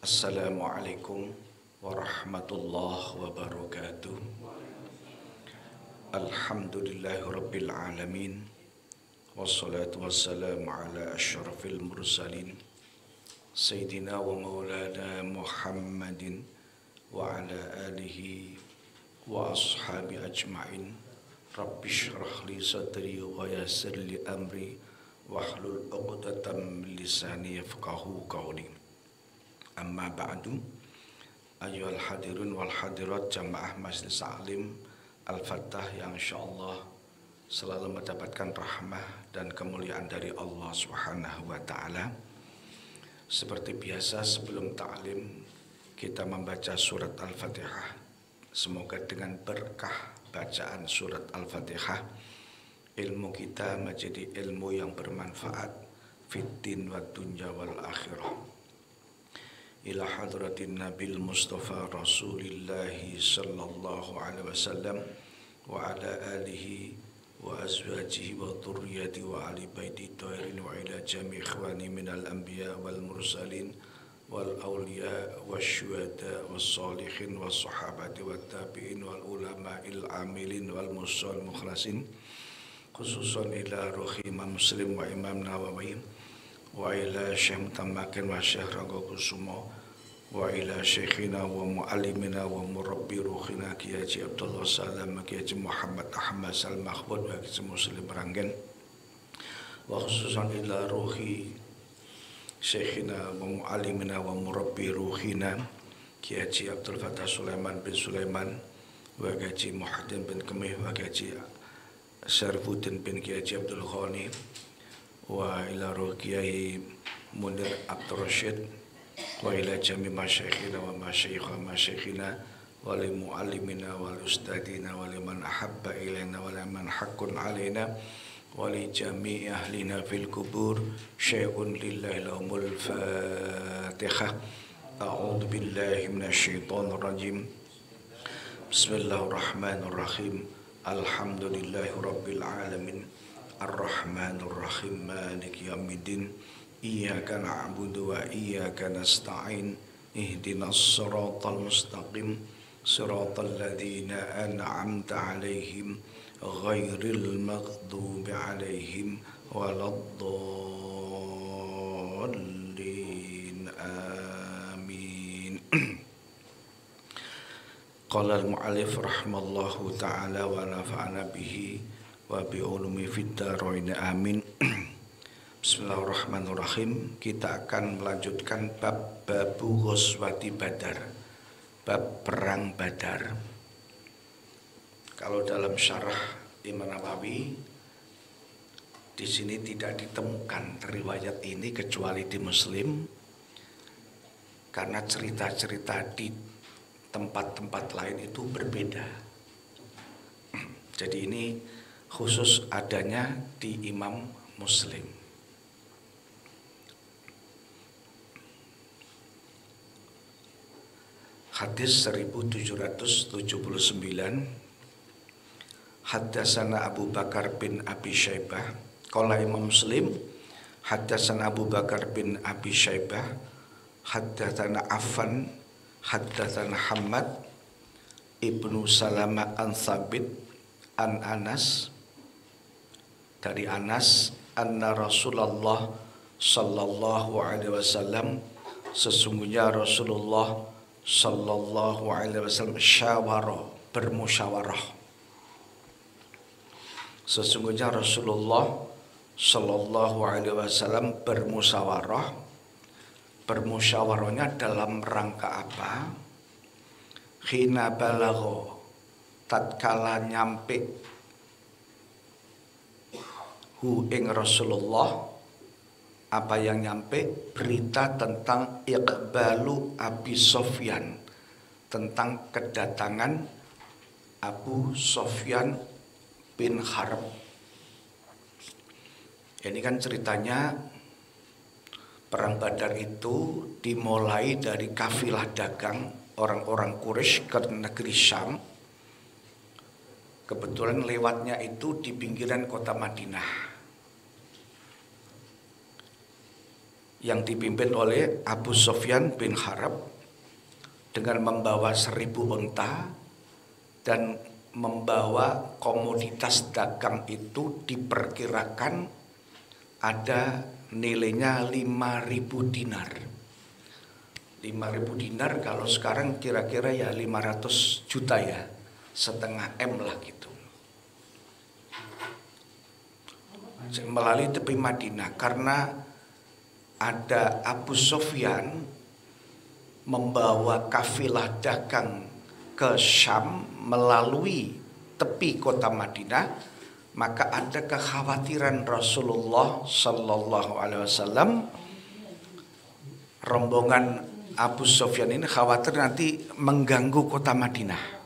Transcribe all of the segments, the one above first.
Assalamualaikum warahmatullahi wabarakatuh. Alhamdulillahirabbil alamin. Wassalatu wassalamu ala asyrafil mursalin Sayyidina wa maulana Muhammadin wa ala alihi wa ashabi ajma'in. Rabbi shrah li sadri wa yassir li amri wahlul 'uqdatam min lisani yafqahu qawli. Amma ba'du, ayyuhal hadirun wal hadirat jamaah Masjid Sa'lim Al-Fattah yang insyaallah selalu mendapatkan rahmah dan kemuliaan dari Allah Subhanahu wa taala. Seperti biasa sebelum ta'lim kita membaca surat Al-Fatihah. Semoga dengan berkah bacaan surat Al-Fatihah ilmu kita menjadi ilmu yang bermanfaat fiddin wad dunya wal akhirah. Ila hadratin Nabil Mustafa Rasulillahi sallallahu alaihi wasallam wa ala alihi wa azwajihi wa dhurriyyati wa ali baiti tahirin wa ila jami' ikhwani minal anbiya wal mursalin wal awliya wasyuhada was salihin was sahabati wat tabi'in wal ulama'il amilin wal musal mukhlasin khususan ila ruhi Imam Muslim wa Imam Nawawi wa ila Syekh Mutamakin wa Syekh Ranggakusumo wa ila Syekhina wa mu'allimina wa murabbi ruhina Kiai Haji Abdullah Salam Kiai Haji Muhammad Ahmad Salmahbud wa Kiai Muslim Ranggen wa khususan ila ruhi Syekhina wa mu'allimina wa murabbi ruhina Kiai Haji Abdul Fattah Sulaiman bin Sulaiman wa Kiai Haji Muhaddin bin Kemih wa Kiai Haji Syarfuddin bin Kiai Haji Abdul Ghani wa ila ruh Kiai Munir Abdul Rashid wa ila jami masyayikhina wa masyayikhina wa li muallimina wa li ustadina wa liman ahabba ilaina wa liman haqqun alaina wa li jami ahlina fil kubur syai'un lillahi lahumul fatihah. A'udzu billahi minasyaitonir rajim. Bismillahirrahmanirrahim. Alhamdulillahi rabbil alamin. Ar-Rahmanir Rahim Maliki Yaumiddin. Iyyaka na'budu wa iyyaka nasta'in. Ihdinas siratal mustaqim. Siratal ladzina an'amta 'alaihim ghairil maghdubi 'alaihim waladdallin. Amin. Qala al-mu'allif rahimallahu ta'ala wa nafa'ana bihi wa bi'ulumi fid dharain amin. Bismillahirrahmanirrahim. Kita akan melanjutkan bab babu ghazwati Badar, bab perang Badar. Kalau dalam syarah Imam Nawawi di sini tidak ditemukan riwayat ini kecuali di Muslim, karena cerita-cerita di tempat-tempat lain itu berbeda. Jadi ini khusus adanya di Imam Muslim. Hadis 1779. Haddatsana Abu Bakar bin Abi Syaibah. Qala Imam Muslim, haddatsana Abu Bakar bin Abi Syaibah, haddatsana Affan, haddatsana Hammad ibnu Salamah an Tsabit an Anas, dari Anas, anna Rasulullah sallallahu alaihi wasallam, sesungguhnya Rasulullah sallallahu alaihi wasallam syawara, bermusyawarah. Sesungguhnya Rasulullah sallallahu alaihi wasallam bermusyawarah. Bermusyawarahnya dalam rangka apa? Khina balagho, tatkala nyampe hu ing Rasulullah, apa yang nyampe? Berita tentang iqbalu Abi Sofyan, tentang kedatangan Abu Sofyan bin Harb. Ini kan ceritanya perang Badar itu dimulai dari kafilah dagang orang-orang Quraisy ke negeri Syam. Kebetulan lewatnya itu di pinggiran kota Madinah. yang dipimpin oleh Abu Sufyan bin Harb dengan membawa 1.000 unta dan membawa komoditas dagang itu diperkirakan ada nilainya 5.000 dinar. 5.000 dinar kalau sekarang kira-kira ya 500 juta ya, setengah M lah gitu. Melalui tepi Madinah karena ada Abu Sufyan membawa kafilah dagang ke Syam melalui tepi kota Madinah, maka ada kekhawatiran Rasulullah Sallallahu Alaihi Wasallam, rombongan Abu Sufyan ini khawatir nanti mengganggu kota Madinah.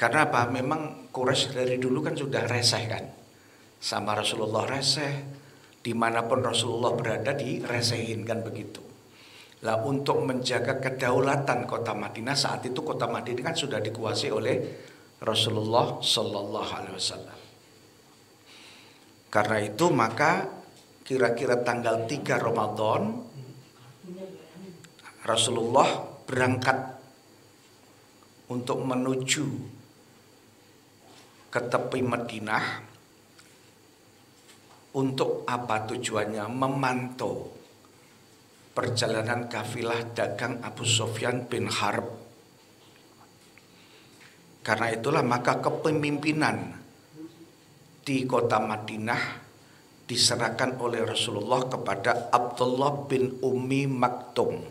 Karena apa? Memang Quraisy dari dulu kan sudah reseh kan, sama Rasulullah reseh, dimanapun Rasulullah berada diresehin kan begitu. Lah untuk menjaga kedaulatan kota Madinah, saat itu kota Madinah kan sudah dikuasai oleh Rasulullah Sallallahu Alaihi Wasallam. Karena itu maka kira-kira tanggal 3 Ramadan Rasulullah berangkat untuk menuju ke tepi Madinah. Untuk apa tujuannya? Memantau perjalanan kafilah dagang Abu Sufyan bin Harb. Karena itulah maka kepemimpinan di kota Madinah diserahkan oleh Rasulullah kepada Abdullah bin Ummi Maktum.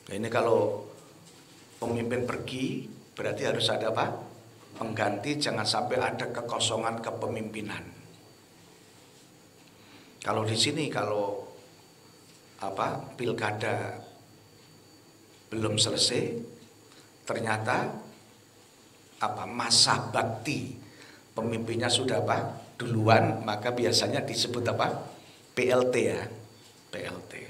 Nah, ini kalau pemimpin pergi berarti harus ada apa? Pengganti, jangan sampai ada kekosongan kepemimpinan. Kalau di sini kalau pilkada belum selesai, ternyata masa bakti pemimpinnya sudah duluan, maka biasanya disebut PLT ya, PLT.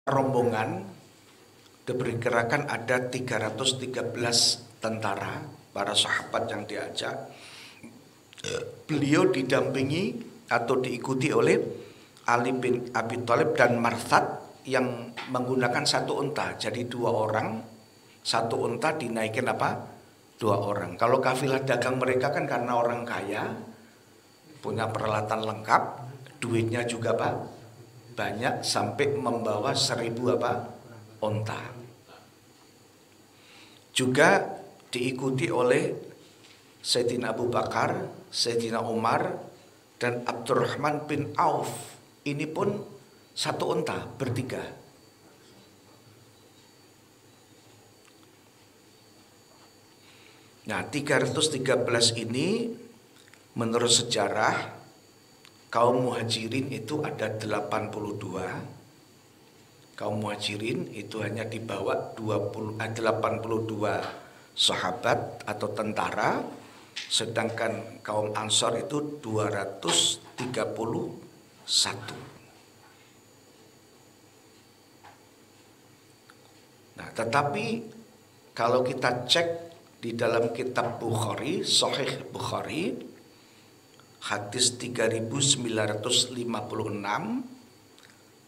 Rombongan diperkirakan ada 313 tentara, para sahabat yang diajak. Beliau didampingi atau diikuti oleh Ali bin Abi Thalib dan Marthad yang menggunakan 1 unta. Jadi 2 orang, 1 unta dinaikin 2 orang. Kalau kafilah dagang mereka kan karena orang kaya, punya peralatan lengkap, duitnya juga banyak, sampai membawa 1.000 unta. Juga diikuti oleh Sayyidina Abu Bakar, Sayyidina Umar, dan Abdurrahman bin Auf. Ini pun 1 unta, bertiga. Nah, 313 ini menurut sejarah kaum muhajirin itu ada 82. Kaum muhajirin itu hanya dibawa 82 sahabat atau tentara, sedangkan kaum Ansor itu 231. Nah, tetapi kalau kita cek di dalam kitab Bukhari, Sahih Bukhari, hadis 3956,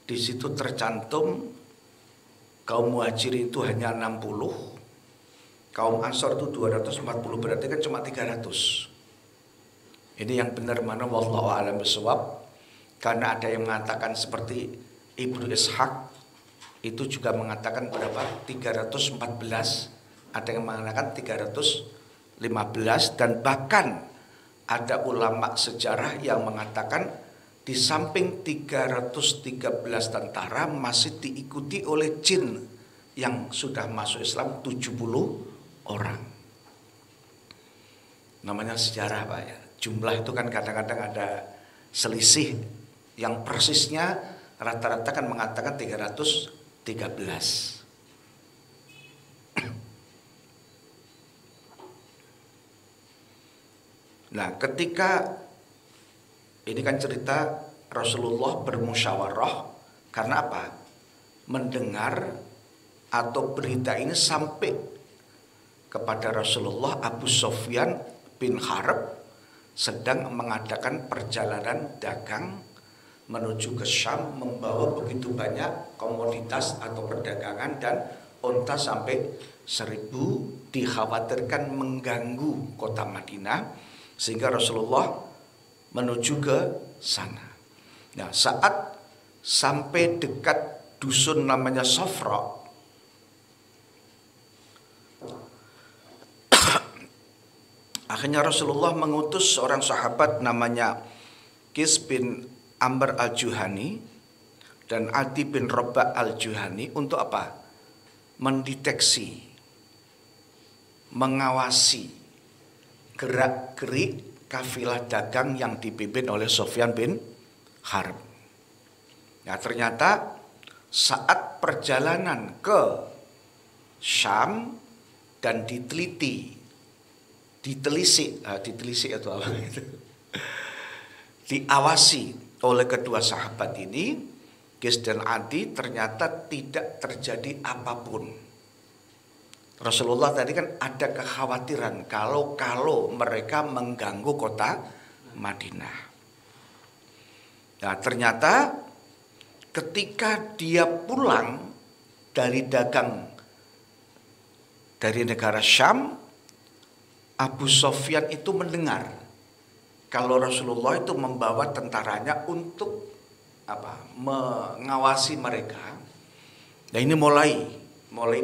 di situ tercantum kaum muhajirin itu hanya 60, kaum Ansor itu 240, berarti kan cuma 300. Ini yang benar mana wallahu a'lam bishawab, karena ada yang mengatakan seperti Ibnu Ishaq itu juga mengatakan berapa? 314, ada yang mengatakan 315, dan bahkan ada ulama sejarah yang mengatakan di samping 313 tentara masih diikuti oleh jin yang sudah masuk Islam 70 orang. Namanya sejarah Pak ya. Jumlah itu kan kadang-kadang ada selisih, yang persisnya rata-rata kan mengatakan 313. Nah, ketika ini kan cerita Rasulullah bermusyawarah, karena apa? Mendengar atau berita ini sampai kepada Rasulullah, Abu Sufyan bin Harb sedang mengadakan perjalanan dagang menuju ke Syam, membawa begitu banyak komoditas atau perdagangan dan unta sampai 1000, dikhawatirkan mengganggu kota Madinah, sehingga Rasulullah menuju ke sana. Nah, saat sampai dekat dusun namanya Sofra, akhirnya Rasulullah mengutus seorang sahabat namanya Qis bin Amr al-Juhani dan Adi bin Rabah al-Juhani untuk apa? Mendeteksi, mengawasi gerak-gerik kafilah dagang yang dipimpin oleh Sufyan bin Harb. Nah, ternyata saat perjalanan ke Syam dan ditelisik itu apa itu? Diawasi oleh kedua sahabat ini, Qis dan Adi, ternyata tidak terjadi apapun. Rasulullah tadi kan ada kekhawatiran kalau mereka mengganggu kota Madinah. Nah, ternyata ketika dia pulang dari dagang dari negara Syam, Abu Sufyan itu mendengar kalau Rasulullah itu membawa tentaranya untuk mengawasi mereka. Nah, ini mulai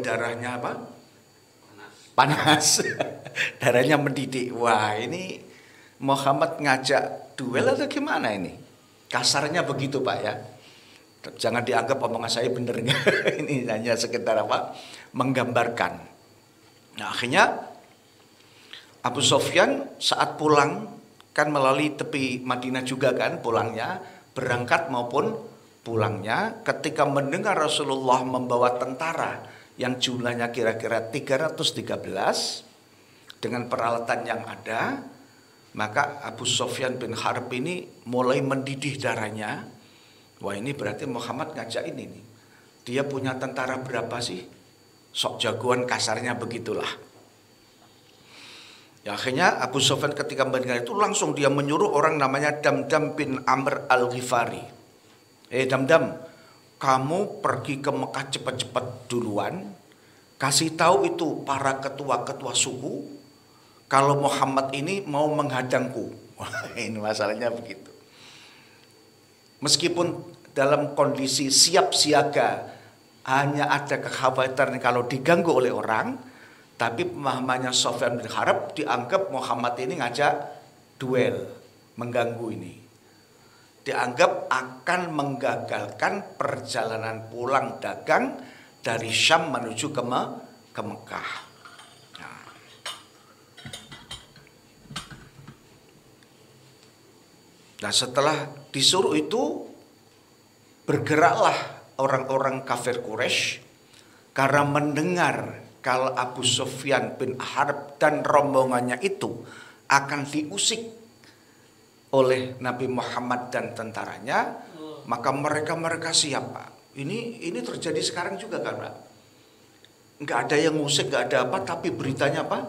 darahnya panas. Darahnya mendidih. Wah, ini Muhammad ngajak duel atau gimana ini? Kasarnya begitu, Pak, ya. Jangan dianggap omongan saya benar. Ini hanya sekedar menggambarkan. Nah, akhirnya Abu Sufyan saat pulang, kan melalui tepi Madinah juga kan pulangnya, berangkat maupun pulangnya, ketika mendengar Rasulullah membawa tentara yang jumlahnya kira-kira 313 dengan peralatan yang ada, maka Abu Sufyan bin Harb ini mulai mendidih darahnya. Wah, ini berarti Muhammad ngajak ini nih. Dia punya tentara berapa sih? Sok jagoan, kasarnya begitulah. Ya, akhirnya Abu Sufyan ketika mendengar itu langsung dia menyuruh orang namanya Damdam bin Amr al-Ghifari. Damdam, kamu pergi ke Mekah cepat-cepat duluan, kasih tahu itu para ketua-ketua suku kalau Muhammad ini mau menghadangku. Wah, ini masalahnya begitu. Meskipun dalam kondisi siap siaga, hanya ada kekhawatiran kalau diganggu oleh orang, tapi pemahamannya Sufyan bin Harb dianggap Muhammad ini ngajak duel, mengganggu ini. Dianggap akan menggagalkan perjalanan pulang dagang dari Syam menuju ke Mekah. Nah, setelah disuruh itu, bergeraklah orang-orang kafir Quraisy karena mendengar kalau Abu Sufyan bin Harb dan rombongannya itu akan diusik oleh Nabi Muhammad dan tentaranya, maka mereka siap, Pak. Ini terjadi sekarang juga kan, Pak? Nggak ada yang ngusik, nggak ada apa, tapi beritanya apa?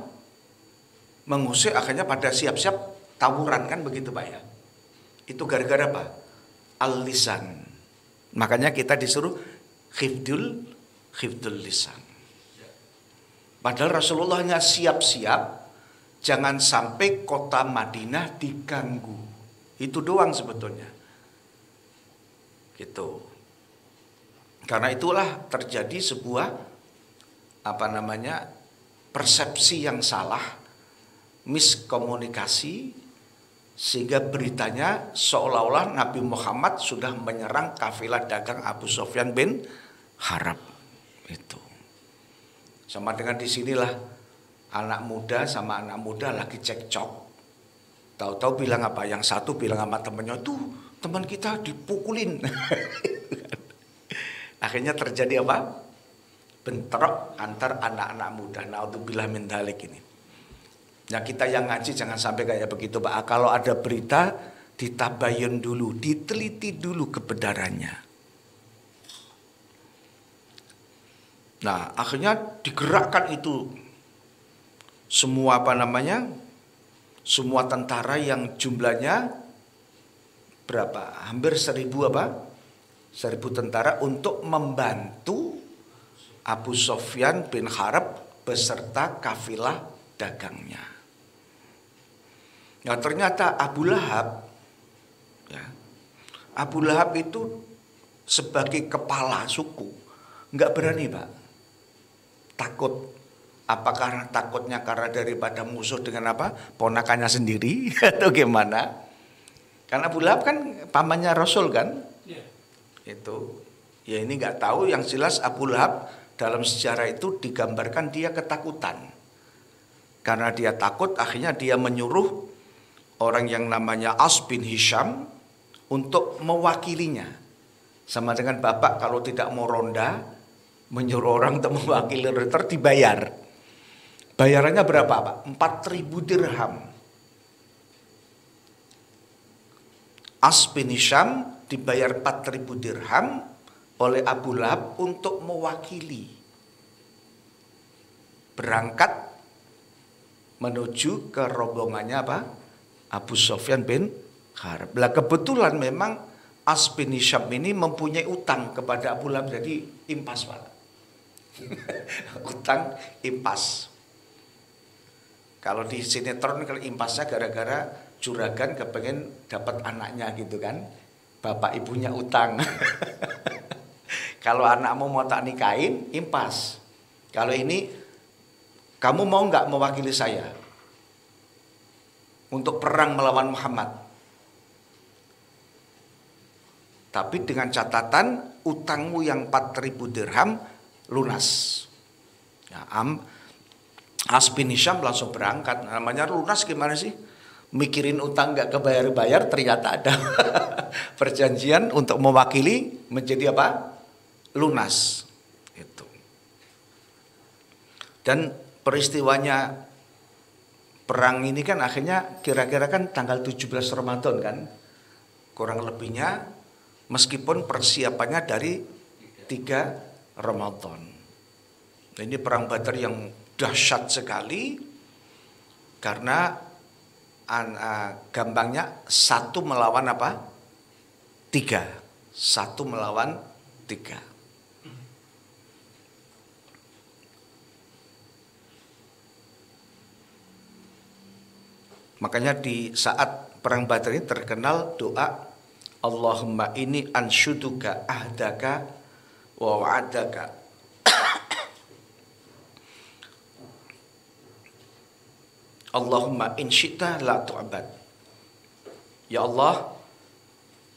Mengusik, akhirnya pada siap-siap tawuran kan begitu, Pak, ya? Itu gara-gara apa? Al-lisan. Makanya kita disuruh khifdul lisan. Padahal Rasulullah hanya siap-siap jangan sampai kota Madinah diganggu. Itu doang sebetulnya. Gitu. Karena itulah terjadi sebuah persepsi yang salah, miskomunikasi, sehingga beritanya seolah-olah Nabi Muhammad sudah menyerang kafilah dagang Abu Sufyan bin Harb. Itu. Sama dengan di sinilah anak muda sama anak muda lagi cekcok. Tahu-tahu bilang apa? Yang satu bilang sama temannya, tuh teman kita dipukulin. Akhirnya terjadi apa? Bentrok antar anak-anak muda. Naudzubillah min dzalik ini. Nah, kita yang ngaji jangan sampai kayak begitu, Pak. Kalau ada berita ditabayun dulu, diteliti dulu kebenarannya. Nah, akhirnya digerakkan itu semua apa namanya? Semua tentara yang jumlahnya berapa? Hampir 1000 apa? 1000 tentara untuk membantu Abu Sufyan bin Harb beserta kafilah dagangnya. Nah, ternyata Abu Lahab, ya, Abu Lahab itu sebagai kepala suku nggak berani, Pak. Takut. Apakah takutnya karena daripada musuh dengan apa? Ponakannya sendiri atau gimana? Karena Abu Lahab kan pamannya Rasul kan? Ya. Itu. Ya ini nggak tahu, yang jelas Abu Lahab dalam sejarah itu digambarkan dia ketakutan. Karena dia takut, akhirnya dia menyuruh orang yang namanya As bin Hisham untuk mewakilinya. Sama dengan bapak kalau tidak mau ronda, menyuruh orang untuk mewakili ronda, dibayar. Bayarannya berapa, Pak? 4.000 dirham. As bin Hisham dibayar 4.000 dirham oleh Abu Lahab untuk mewakili berangkat menuju ke rombongannya apa? Abu Sufyan bin Harb. Lah kebetulan memang As bin Hisham ini mempunyai utang kepada Abu Lahab, jadi impas, Pak. Utang impas. Kalau di sinetron kalau impasnya gara-gara juragan kepengen dapat anaknya gitu kan. Bapak ibunya utang. Kalau anakmu mau tak nikahin, impas. Kalau ini, kamu mau nggak mewakili saya untuk perang melawan Muhammad? Tapi dengan catatan utangmu yang 4.000 dirham lunas. Ya, As bin Hisham langsung berangkat. Namanya lunas gimana sih? Mikirin utang nggak kebayar-bayar, ternyata ada perjanjian untuk mewakili menjadi apa? Lunas. Itu. Dan peristiwanya perang ini kan akhirnya kira-kira kan tanggal 17 Ramadan kan. Kurang lebihnya, meskipun persiapannya dari 3 Ramadan. Ini perang Badar yang dahsyat sekali karena gampangnya 1 melawan apa? 3. 1 melawan 3. Makanya di saat perang Badar ini terkenal doa Allahumma inni anshuduka ahdaka wa wa'adaka. Allahumma in syi'ta la tu'bad. Ya Allah,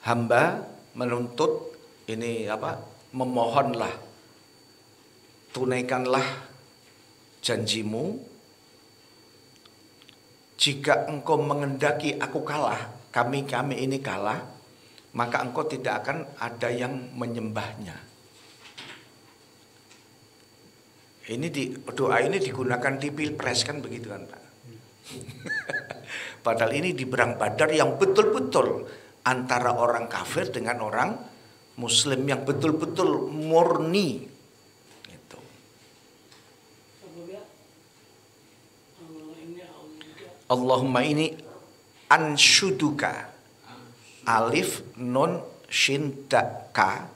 hamba menuntut ini apa? Memohonlah, tunaikanlah janjimu. Jika engkau mengendaki aku kalah, kami ini kalah, maka engkau tidak akan ada yang menyembahnya. Ini doa ini digunakan di Pilpres kan begitu kan, Pak? Padahal ini di perang Badar yang betul-betul antara orang kafir dengan orang Muslim yang betul-betul murni. Gitu. Allahumma ini anshuduka, alif nun shin da ka,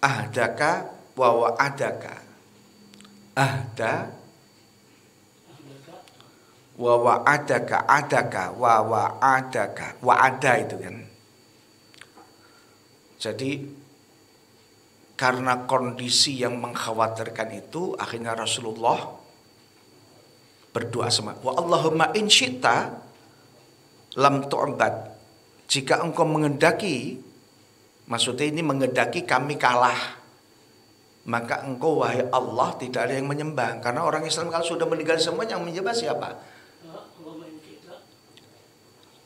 ahdaka wa wa'adaka. Ahda wa wa'adaka, adaka wa wa'adaka, wa'ada itu kan. Jadi karena kondisi yang mengkhawatirkan itu, akhirnya Rasulullah berdoa sama wa Allahumma in syi'ta lam tu'bad. Jika engkau mengendaki, maksudnya ini mengendaki kami kalah, maka engkau wahai Allah tidak ada yang menyembah. Karena orang Islam kalau sudah meninggal semua, yang menyembah siapa?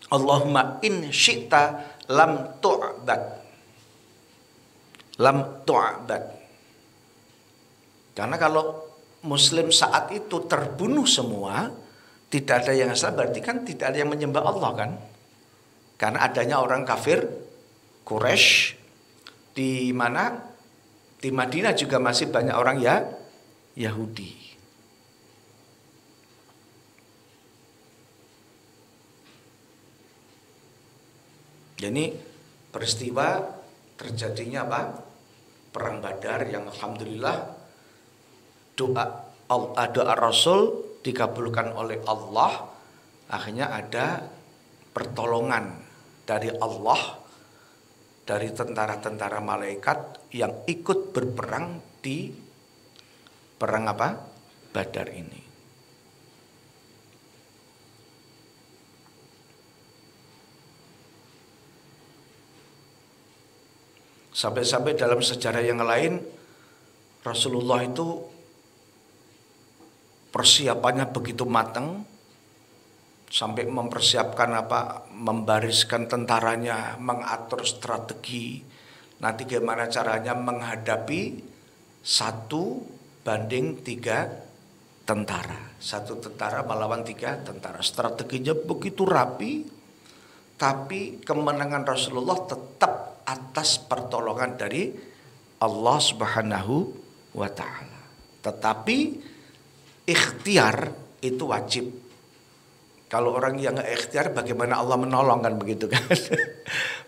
Allahumma in syi'ta lam tu'bad. Lam tu'bad. Karena kalau Muslim saat itu terbunuh semua, tidak ada yang Islam, berarti kan tidak ada yang menyembah Allah kan? Karena adanya orang kafir Quraisy di mana? Di Madinah juga masih banyak orang ya Yahudi. Jadi peristiwa terjadinya apa? Perang Badar yang alhamdulillah doa Rasul dikabulkan oleh Allah. Akhirnya ada pertolongan dari Allah, dari tentara-tentara malaikat yang ikut berperang di perang apa? Badar ini. Sampai-sampai dalam sejarah yang lain Rasulullah itu persiapannya begitu matang sampai mempersiapkan apa, membariskan tentaranya, mengatur strategi nanti gimana caranya menghadapi 1 banding 3 tentara. 1 tentara melawan 3 tentara. Strateginya begitu rapi, tapi kemenangan Rasulullah tetap atas pertolongan dari Allah Subhanahu wa ta'ala. Tetapi ikhtiar itu wajib. Kalau orang yang nggak ikhtiar, bagaimana Allah menolong, kan begitu kan?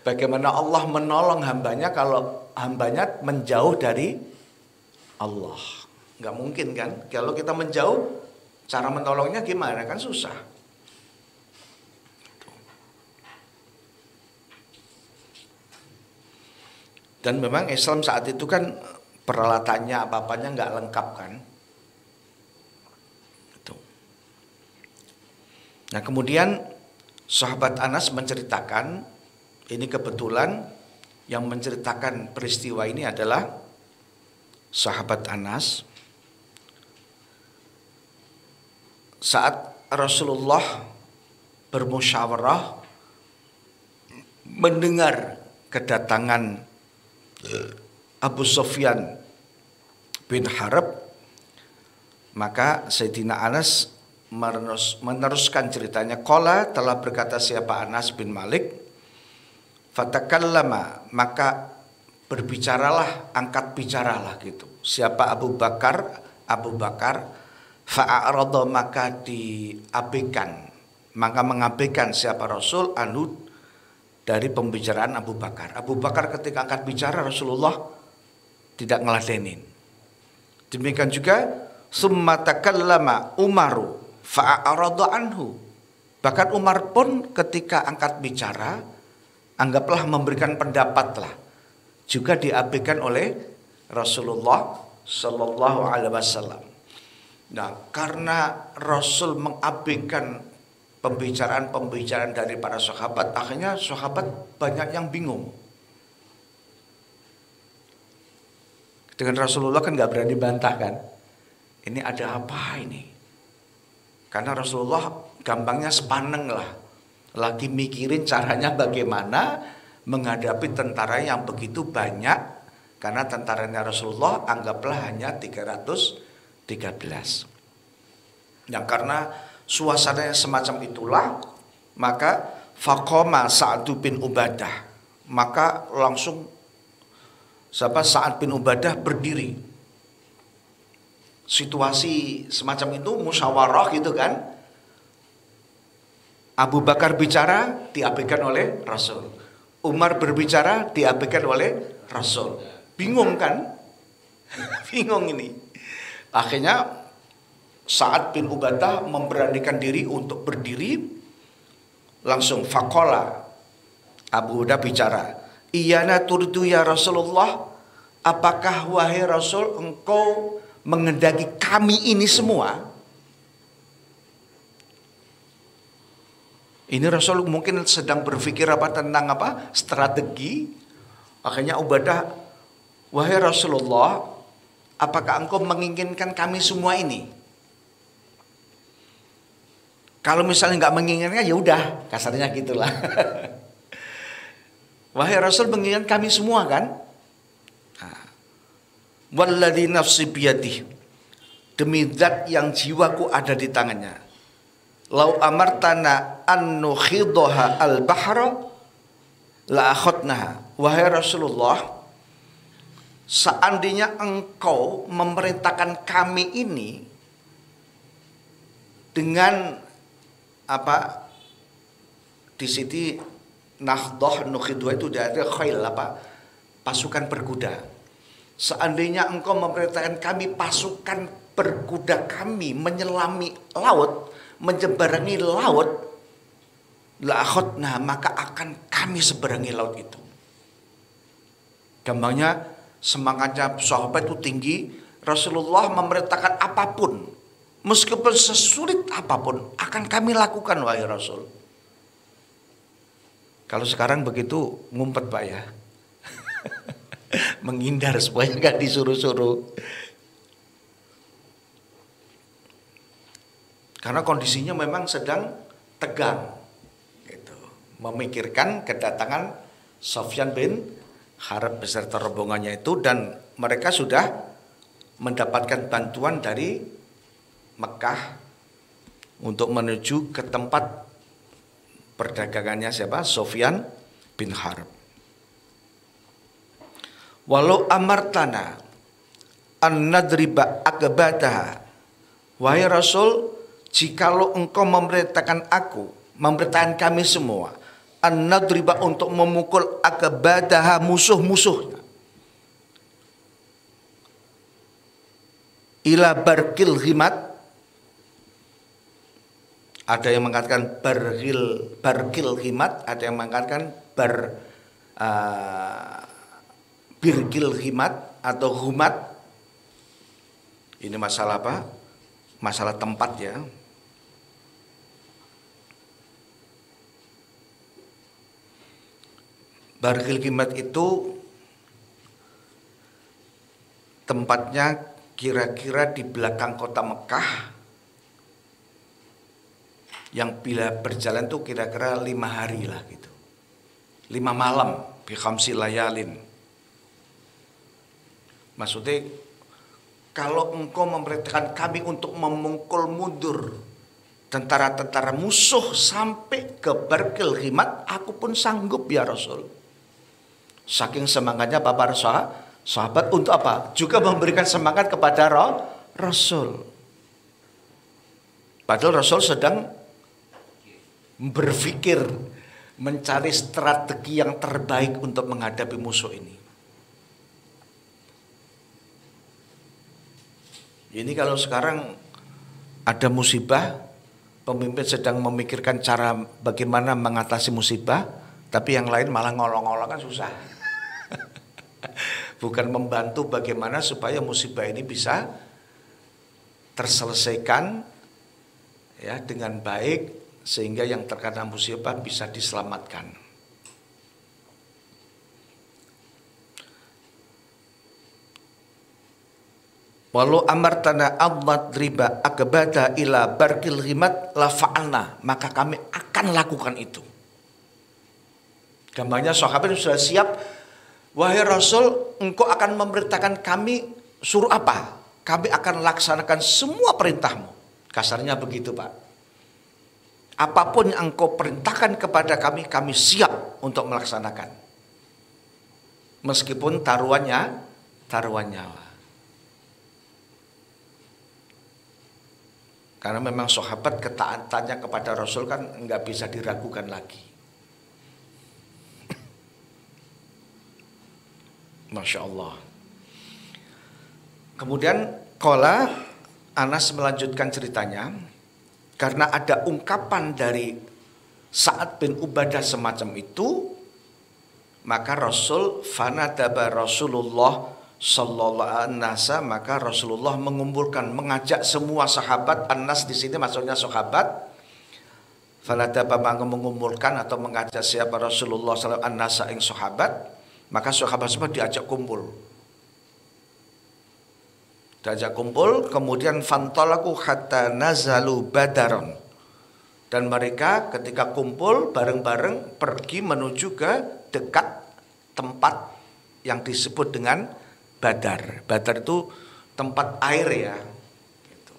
Bagaimana Allah menolong hambanya kalau hambanya menjauh dari Allah? Nggak mungkin kan? Kalau kita menjauh, cara menolongnya gimana, kan susah. Dan memang Islam saat itu kan peralatannya apa-apanya nggak lengkap kan. Gitu. Nah kemudian sahabat Anas menceritakan, ini kebetulan yang menceritakan peristiwa ini adalah sahabat Anas. Saat Rasulullah bermusyawarah mendengar kedatangan Abu Sufyan bin Harb, maka Sayyidina Anas meneruskan ceritanya. Qala, telah berkata siapa Anas bin Malik, fatakallama, maka berbicaralah, angkat bicaralah gitu. Siapa Abu Bakar, fa'arada, maka diabaikan, maka mengabaikan siapa Rasul anhu, dari pembicaraan Abu Bakar. Abu Bakar ketika angkat bicara, Rasulullah tidak ngeladenin. Demikian juga summa takallama Umaru fa'arada anhu. Bahkan Umar pun ketika angkat bicara, anggaplah memberikan pendapat lah, juga diabaikan oleh Rasulullah Sallallahu Alaihi Wasallam. Nah, karena Rasul mengabaikan pembicaraan dari para sahabat, akhirnya sahabat banyak yang bingung. Dengan Rasulullah kan nggak berani bantah kan, ini ada apa ini? Karena Rasulullah gampangnya sepaneng lah, lagi mikirin caranya bagaimana menghadapi tentara yang begitu banyak, karena tentaranya Rasulullah anggaplah hanya 313. Yang karena suasana yang semacam itulah, maka faqama Sa'ad bin Ubadah, maka langsung Sa'ad bin Ubadah berdiri. Situasi semacam itu musyawarah gitu kan. Abu Bakar bicara diabaikan oleh Rasul, Umar berbicara diabaikan oleh Rasul. Bingung kan? Bingung ini. Akhirnya Sa'ad bin Ubadah memberanikan diri untuk berdiri. Langsung faqala, Abu Ubadah bicara, iyana turdu ya Rasulullah, apakah wahai Rasul engkau menghendaki kami ini semua? Ini Rasul mungkin sedang berpikir apa tentang apa? Strategi. Akhirnya Ubadah, wahai Rasulullah, apakah engkau menginginkan kami semua ini? Kalau misalnya nggak menginginkan, ya udah, kasarnya gitulah. Wahai Rasul, menginginkan kami semua kan? Walladzi nafsi biyadih, demi zat yang jiwaku ada di tangannya. Lau amartana an nukhidha al-bahra la akhadnaha. Wahai Rasulullah, seandainya engkau memerintahkan kami ini dengan apa, di sini Nahdhah Nukhidwah itu dari khail apa? Pasukan berkuda. Seandainya engkau memerintahkan kami pasukan berkuda kami menyelami laut, menyeberangi laut, la akhadna, maka akan kami seberangi laut itu. Gampangnya semangatnya sahabat itu tinggi. Rasulullah memerintahkan apapun, meskipun sesulit apapun, akan kami lakukan wahai Rasul. Kalau sekarang begitu ngumpet Pak ya. Menghindar supaya nggak disuruh-suruh. Karena kondisinya memang sedang tegang. Gitu. Memikirkan kedatangan Sufyan bin Harb beserta rombongannya itu, dan mereka sudah mendapatkan bantuan dari Mekah untuk menuju ke tempat perdagangannya siapa? Sufyan bin Harb. Walau amartana an nadriba akbataha, wahai Rasul, jikalau engkau memerintahkan kami semua, an nadriba untuk memukul akbataha, musuh-musuhnya, ila barkil himat, ada yang mengatakan barkil himat, ada yang mengatakan birkil himat atau humat. Ini masalah apa? Masalah tempat ya. Barkil himat itu tempatnya kira-kira di belakang kota Mekah, yang bila berjalan tuh kira-kira 5 hari lah gitu, 5 malam, bi khamsi layalin. Maksudnya kalau engkau memerintahkan kami untuk memukul mundur tentara-tentara musuh sampai ke Barkil Himat, aku pun sanggup ya Rasul. Saking semangatnya para sahabat untuk apa? Juga memberikan semangat kepada Rasul. Padahal Rasul sedang berpikir mencari strategi yang terbaik untuk menghadapi musuh ini. Ini kalau sekarang ada musibah, pemimpin sedang memikirkan cara bagaimana mengatasi musibah, tapi yang lain malah ngolong-ngolong, kan susah. Bukan membantu bagaimana supaya musibah ini bisa terselesaikan ya dengan baik, sehingga yang terkena musibah bisa diselamatkan. Walau amartana adriba akbata ila barkil himat la fa'alna, maka kami akan lakukan itu. Gambarnya sahabat sudah siap. Wahai Rasul, engkau akan memerintahkan kami suruh apa? Kami akan laksanakan semua perintahmu. Kasarnya begitu Pak. Apapun yang engkau perintahkan kepada kami, kami siap untuk melaksanakan. Meskipun taruhannya nyawa. Karena memang sahabat ketaatannya kepada Rasul kan enggak bisa diragukan lagi. Masya Allah. Kemudian qala, Anas melanjutkan ceritanya, karena ada ungkapan dari Sa'ad bin Ubadah semacam itu, maka Rasul fanadaba Rasulullah sallallahu alaihi wasallam, maka Rasulullah mengumpulkan, mengajak semua sahabat. Anas di sini maksudnya sahabat. Fanadaba mengumpulkan atau mengajak siapa Rasulullah sallallahu alaihi wasallam ing sahabat. Maka sahabat semua diajak kumpul. Diajak kumpul, kemudian fantalaku hatta nazalu badaron. Dan mereka ketika kumpul bareng-bareng pergi menuju ke dekat tempat yang disebut dengan Badar. Badar itu tempat air ya. Gitu.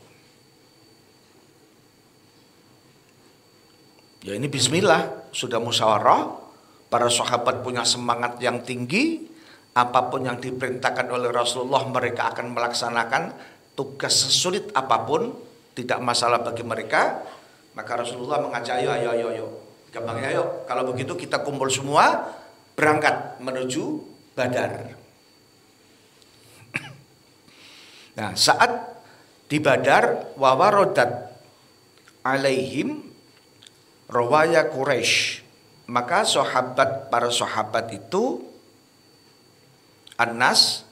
Ya ini bismillah, sudah musyawarah. Para sahabat punya semangat yang tinggi, apapun yang diperintahkan oleh Rasulullah mereka akan melaksanakan, tugas sesulit apapun tidak masalah bagi mereka. Maka Rasulullah mengajak, ayo Gampangnya yuk, kalau begitu kita kumpul semua, berangkat menuju Badar. Nah, saat di Badar, wawarodat alaihim rawaya Quraisy, maka para sahabat itu Anas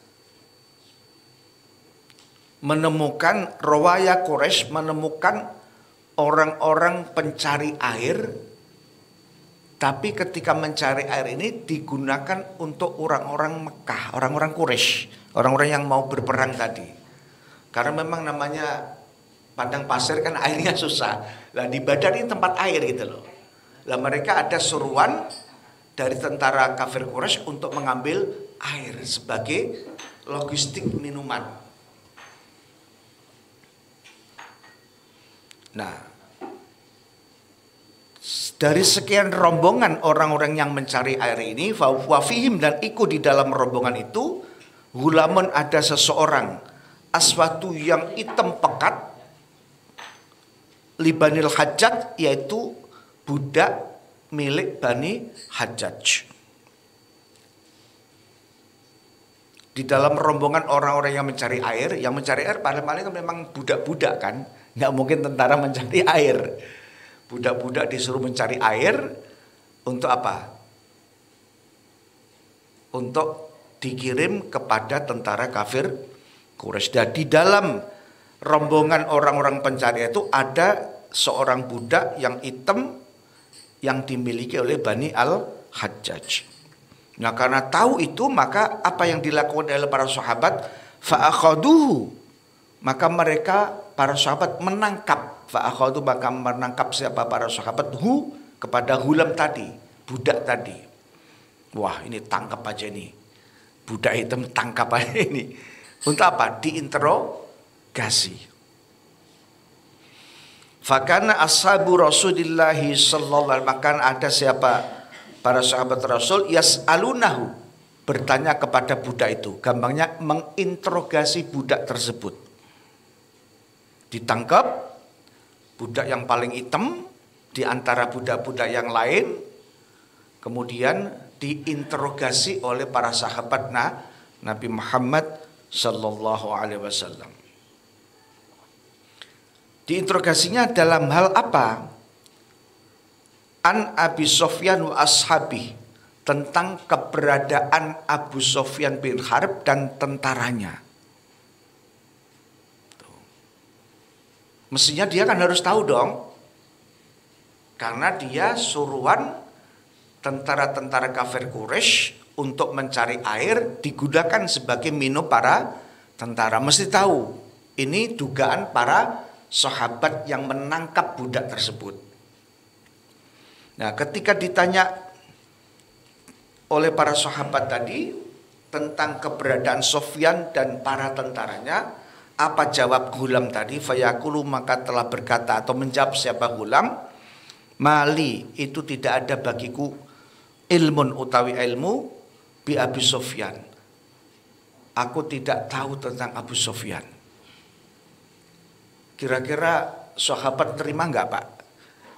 menemukan rawaya Quraisy, menemukan orang-orang pencari air, tapi ketika mencari air ini digunakan untuk orang-orang Mekah, orang-orang Quraisy, orang-orang yang mau berperang tadi. Karena memang namanya padang pasir kan airnya susah. Lah di Badar ini tempat air gitu loh. Lah mereka ada seruan dari tentara kafir Quraisy untuk mengambil air sebagai logistik minuman. Nah, dari sekian rombongan orang-orang yang mencari air ini, wafihim, dan ikut di dalam rombongan itu, gulamun, ada seseorang, aswatu yang hitam pekat, libanil Hajjaj, yaitu budak milik Bani Hajjaj. Di dalam rombongan orang-orang yang mencari air paling-paling kan memang budak-budak kan, nggak mungkin tentara mencari air. Budak-budak disuruh mencari air untuk apa? Untuk dikirim kepada tentara kafir Quraisy. Dan di dalam rombongan orang-orang pencari itu ada seorang budak yang hitam yang dimiliki oleh Bani al-Hajjaj. Nah, karena tahu itu, maka apa yang dilakukan oleh para sahabat, fa'akhaduhu, maka mereka para sahabat menangkap, fa'akhadu, maka menangkap siapa para sahabat, kepada Hulam tadi, budak tadi. Wah, ini tangkap aja ini, budak hitam tangkap aja ini. Untuk apa? Diinterogasi. Fakana ashabu Rasulillahi sallallahu alaihi wasallam, maka ada siapa para sahabat Rasul, yas'alunahu, bertanya kepada budak itu. Gampangnya menginterogasi budak tersebut. Ditangkap budak yang paling hitam di antara budak-budak yang lain, kemudian diinterogasi oleh para sahabat Nabi Muhammad sallallahu alaihi wasallam. Diinterogasinya dalam hal apa? An Abi Sufyan wa ashabi, tentang keberadaan Abu Sufyan bin Harb dan tentaranya. Mestinya dia kan harus tahu dong, karena dia suruhan tentara-tentara kafir Quraisy untuk mencari air, digunakan sebagai minum para tentara. Mesti tahu, ini dugaan para sahabat yang menangkap budak tersebut. Nah, ketika ditanya oleh para sahabat tadi tentang keberadaan Sufyan dan para tentaranya, apa jawab Hulam tadi? Fayaqulu, maka telah berkata atau menjawab siapa Hulam, mali, itu tidak ada bagiku ilmun utawi ilmu bi Abi Sufyan. Aku tidak tahu tentang Abu Sufyan. Kira-kira sahabat terima enggak, Pak?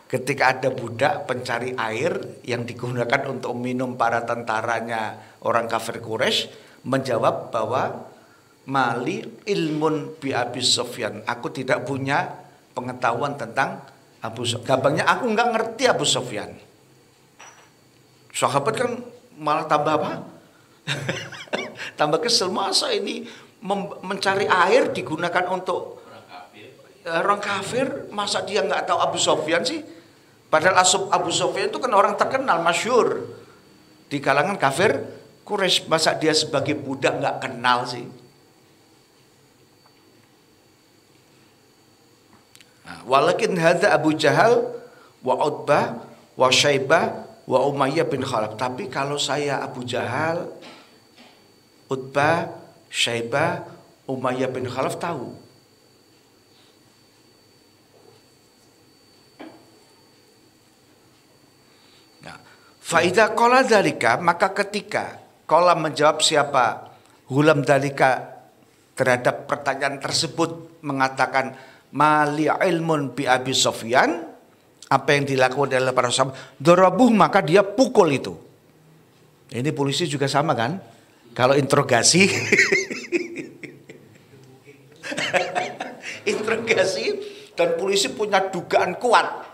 Ketika ada budak pencari air yang digunakan untuk minum para tentaranya orang kafir Quraisy, menjawab bahwa mali ilmun bi Abi Sufyan, aku tidak punya pengetahuan tentang Abu Sufyan. Gampangnya aku nggak ngerti Abu Sufyan. Sahabat kan malah tambah apa? Tambah kesel, masa ini mencari air digunakan untuk orang kafir, masa dia nggak tahu Abu Sufyan sih? Padahal Abu Sufyan itu kan orang terkenal, masyhur di kalangan kafir Quraisy. Masa dia sebagai budak nggak kenal sih? Walakin hadza Abu Jahal wa Utbah wa Syaibah wa Umayyah bin Khalaf. Tapi kalau saya Abu Jahal, Utbah, Syaibah, Umayyah bin Khalaf tahu. Nah, faida qala dzalika, maka ketika qala menjawab siapa Hulam dzalika terhadap pertanyaan tersebut, mengatakan mali ilmun bi Abi Sufyan, apa yang dilakukan oleh para sahabat, darabuh, maka dia pukul itu. Ini polisi juga sama kan? Kalau interogasi interogasi dan polisi punya dugaan kuat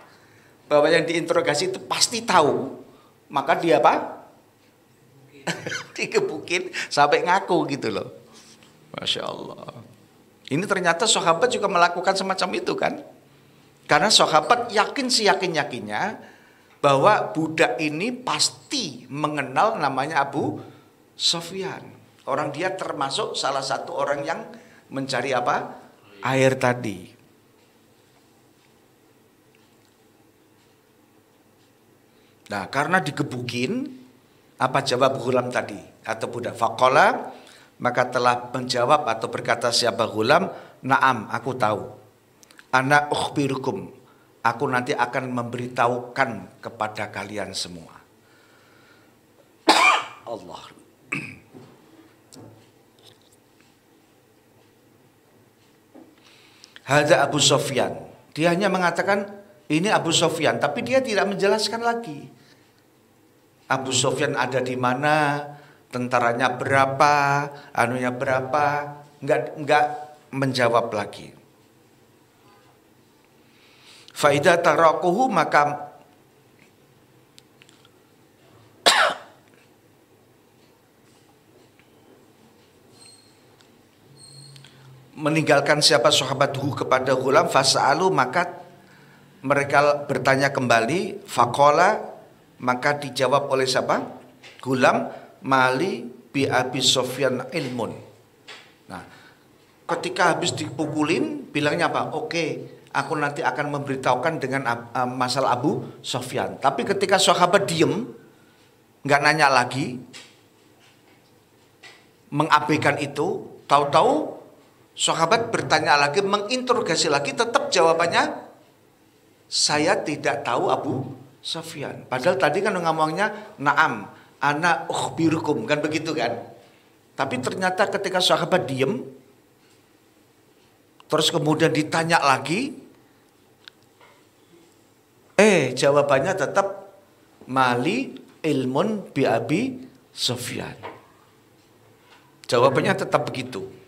bahwa yang diinterogasi itu pasti tahu, maka dia apa? Dikebukin sampai ngaku gitu loh. Masya Allah. Ini ternyata sahabat juga melakukan semacam itu kan? Karena sahabat yakin seyakin-yakinnya bahwa budak ini pasti mengenal namanya Abu Sufyan. Orang dia termasuk salah satu orang yang mencari apa? Air tadi. Nah, karena digebukin, apa jawab Ghulam tadi atau budak? Faqala, maka telah menjawab atau berkata siapa Ghulam, "Na'am, aku tahu. Ana ukhbirukum, aku nanti akan memberitahukan kepada kalian semua." Allah. Hadza Abu Sufyan. Dia hanya mengatakan ini Abu Sufyan, tapi dia tidak menjelaskan lagi. Abu Sufyan ada di mana, tentaranya berapa, anunya berapa, enggak menjawab lagi. Faida tarakuhu, maka meninggalkan siapa sahabathu kepada Ghulam, fasa'alu, maka mereka bertanya kembali, faqala, maka dijawab oleh siapa? Ghulam, mali bi Abi Sufyan ilmun. Nah, ketika habis dipukulin, bilangnya apa? Oke, aku nanti akan memberitahukan dengan masalah Abu Sufyan. Tapi ketika sahabat diem, nggak nanya lagi, mengabaikan itu, tahu-tahu sahabat bertanya lagi, menginterogasi lagi, tetap jawabannya, saya tidak tahu Abu Sufyan. Padahal tadi kan ngomongnya, na'am, ana ukhbirukum, kan begitu kan? Tapi ternyata ketika sahabat diem, terus kemudian ditanya lagi, jawabannya tetap mali ilmun bi Abi Sufyan. Jawabannya tetap begitu.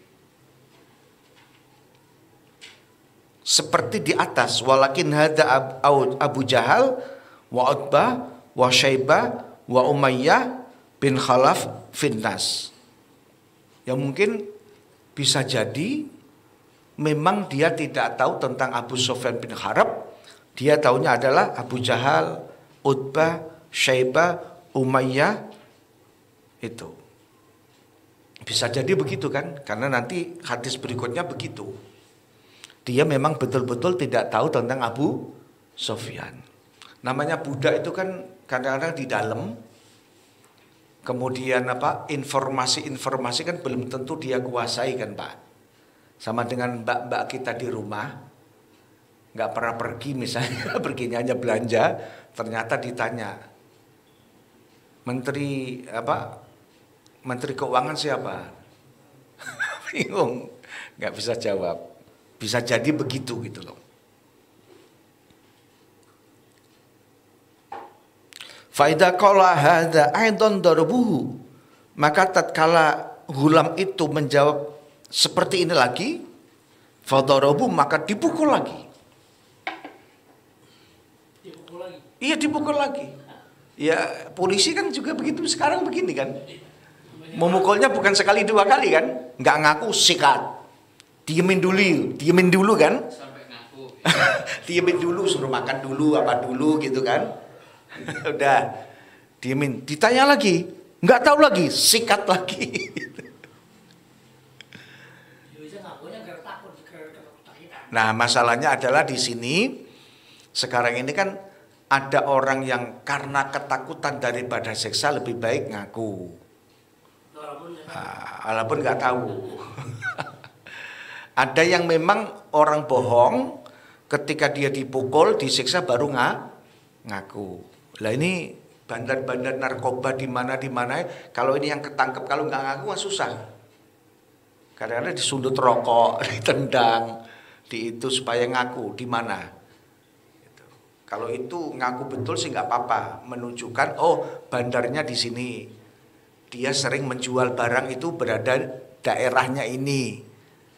Seperti di atas, walakin hada Abu Jahal wa Utbah wa Syaibah wa Umayyah bin Khalaf finnas. Yang mungkin bisa jadi memang dia tidak tahu tentang Abu Sufyan bin Harb. Dia tahunya adalah Abu Jahal, Utbah, Syaibah, Umayyah itu. Bisa jadi begitu kan? Karena nanti hadis berikutnya begitu. Dia memang betul-betul tidak tahu tentang Abu Sufyan. Namanya budak itu kan kadang-kadang di dalam. Kemudian informasi-informasi kan belum tentu dia kuasai kan Pak. Sama dengan mbak-mbak kita di rumah, nggak pernah pergi misalnya, perginya hanya belanja, ternyata ditanya, Menteri Keuangan siapa? Bingung, nggak bisa jawab. Bisa jadi begitu gitu loh. Faida qala hadza aidan darbuhu, maka tatkala Ghulam itu menjawab seperti ini lagi, fadarabu, maka dipukul lagi. Dipukul lagi. Iya, dipukul lagi. Ya, polisi kan juga begitu sekarang begini kan. Memukulnya bukan sekali dua kali kan, nggak ngaku, sikat. Diemin dulu kan? Sampai ngaku. Diemin dulu, suruh makan dulu, apa dulu gitu kan? Udah, diemin. Ditanya lagi, nggak tahu lagi, sikat lagi. Nah, masalahnya adalah di sini sekarang ini kan ada orang yang karena ketakutan daripada siksa lebih baik ngaku. Walaupun nggak tahu. Ada yang memang orang bohong, ketika dia dipukul, disiksa baru ngaku. Lah ini bandar-bandar narkoba di mana, kalau ini yang ketangkep, kalau nggak ngaku susah. Kadang-kadang disundut rokok, ditendang, di itu supaya ngaku di mana. Kalau itu ngaku betul sih nggak apa-apa, menunjukkan oh bandarnya di sini. Dia sering menjual barang itu berada daerahnya ini.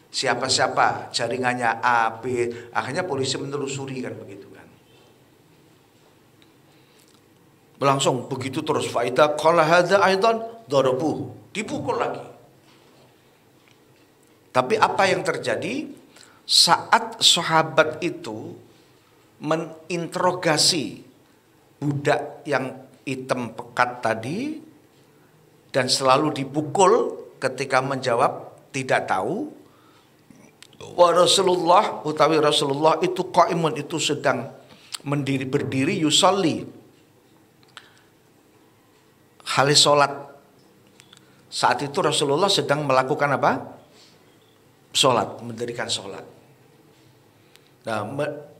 Siapa-siapa jaringannya A, B, akhirnya polisi menelusuri kan begitu kan. Langsung begitu terus faida qala hadza aidan darabuh, dipukul lagi. Tapi apa yang terjadi saat sahabat itu meninterogasi budak yang hitam pekat tadi dan selalu dipukul ketika menjawab tidak tahu, wa Rasulullah utawi Rasulullah itu qaimun, itu sedang berdiri yusolli halis sholat. Saat itu Rasulullah sedang melakukan apa? Sholat, mendirikan sholat. Nah,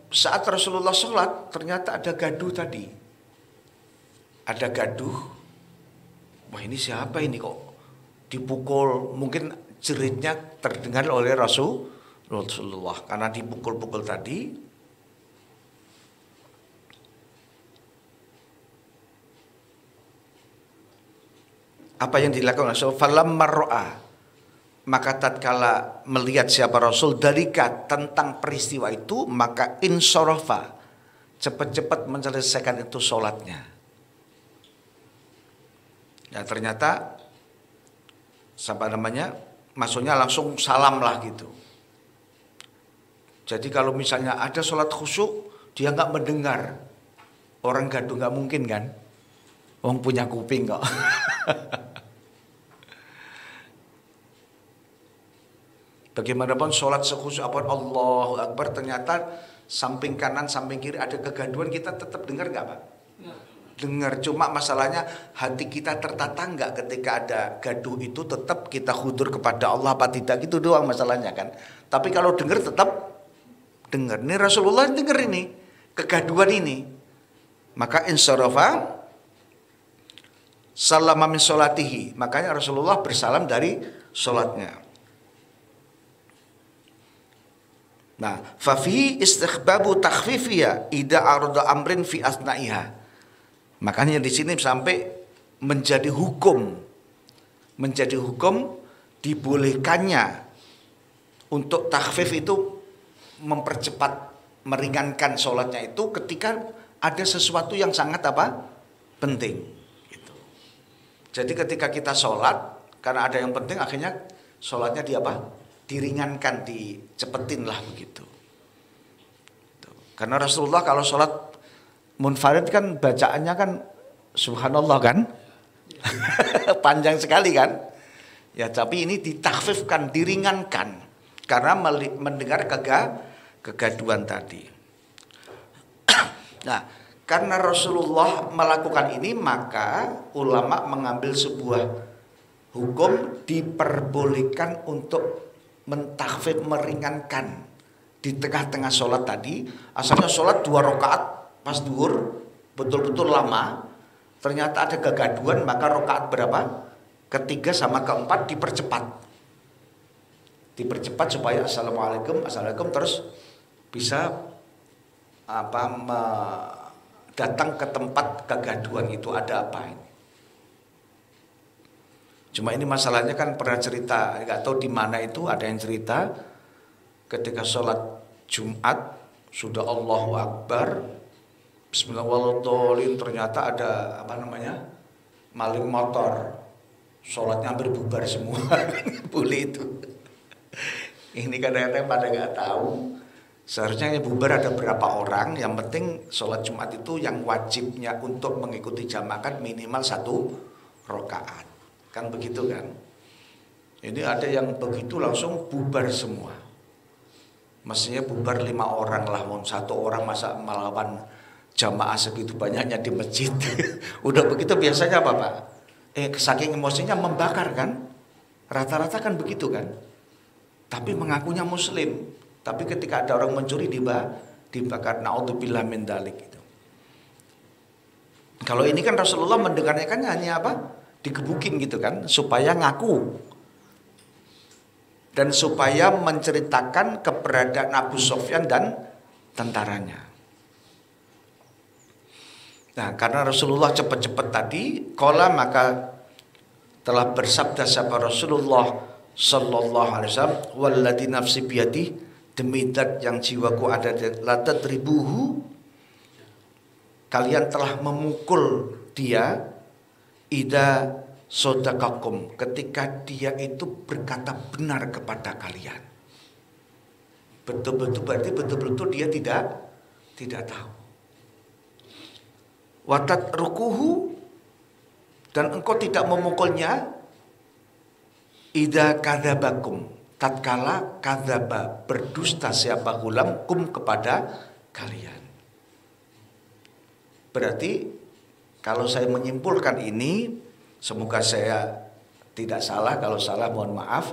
saat Rasulullah sholat ternyata ada gaduh tadi. Ada gaduh. Wah, ini siapa ini kok dipukul? Mungkin jeritnya terdengar oleh Rasulullah karena dipukul-pukul tadi. Apa yang dilakukan Rasul? Falamma ra'a, maka tatkala melihat siapa Rasul dalika tentang peristiwa itu, maka insarafa, cepat-cepat menyelesaikan itu sholatnya. Ya ternyata maksudnya langsung salam lah gitu. Jadi kalau misalnya ada sholat khusyuk dia nggak mendengar, orang gaduh nggak mungkin kan? Wong punya kuping kok. Bagaimanapun sholat sekhusyuk apapun Allahu Akbar, ternyata samping kanan samping kiri ada kegaduhan, kita tetap dengar nggak Pak? Dengar, cuma masalahnya hati kita tertata nggak ketika ada gaduh itu, tetap kita khudur kepada Allah apa tidak, gitu doang masalahnya kan. Tapi kalau dengar tetap dengar. Ini Rasulullah dengar ini kegaduhan ini, maka insarafa salama min sholatihi, makanya Rasulullah bersalam dari sholatnya. Nah, fafi istighbabu takhfifiya ida arda amrin fi asna'iha. Makanya di sini sampai menjadi hukum dibolehkannya untuk takhfif itu mempercepat, meringankan sholatnya itu ketika ada sesuatu yang sangat penting. Gitu. Jadi ketika kita sholat karena ada yang penting, akhirnya sholatnya diringankan, dicepetin lah begitu. Karena Rasulullah kalau sholat munfarid kan bacaannya kan subhanallah kan, panjang sekali kan. Ya tapi ini ditakhfifkan, diringankan karena mendengar kegaduhan tadi. Nah, karena Rasulullah melakukan ini, maka ulama mengambil sebuah hukum diperbolehkan untuk mentakhfif, meringankan di tengah-tengah sholat tadi. Asalnya sholat 2 rakaat pas duhur betul-betul lama, ternyata ada kegaduhan, maka rakaat berapa? Ketiga sama keempat dipercepat supaya assalamualaikum terus bisa datang ke tempat kegaduhan itu ada apa ini. Cuma ini masalahnya kan pernah cerita, nggak tahu di mana itu ada yang cerita ketika sholat Jumat sudah Allahu Akbar, Bismillahirrahmanirrahim, ternyata ada maling motor, sholatnya hampir bubar semua. Boleh itu. Ini kadang-kadang pada nggak tahu. Seharusnya yang bubar ada berapa orang, yang penting sholat Jumat itu yang wajibnya untuk mengikuti jamaah kan minimal 1 rakaat. Kan begitu kan. Ini ada yang begitu langsung bubar semua. Mestinya bubar 5 orang lah, 1 orang masa melawan jamaah segitu banyaknya di masjid. Udah begitu biasanya apa Pak? Saking emosinya membakar kan. Rata-rata kan begitu kan. Tapi mengakunya muslim. Tapi ketika ada orang mencuri dibakar. Na'udzubillah min dalik gitu. Kalau ini kan Rasulullah mendengarnya kan hanya digebukin gitu kan, supaya ngaku dan supaya menceritakan keberadaan Abu Sufyan dan tentaranya. Nah, karena Rasulullah cepat-cepat tadi, qala maka telah bersabda siapa Rasulullah sallallahu alaihi wasallam, walladzi nafsi biyadi, demi zat yang jiwaku ada di latat ribuhu, kalian telah memukul dia ida sodakakum, ketika dia itu berkata benar kepada kalian. Betul-betul berarti betul-betul dia tidak tahu. Watat rukuhu, dan engkau tidak memukulnya ida kadzabakum, tatkala kadzaba berdusta siapa gulam kum kepada kalian. Berarti kalau saya menyimpulkan ini, semoga saya tidak salah, kalau salah mohon maaf,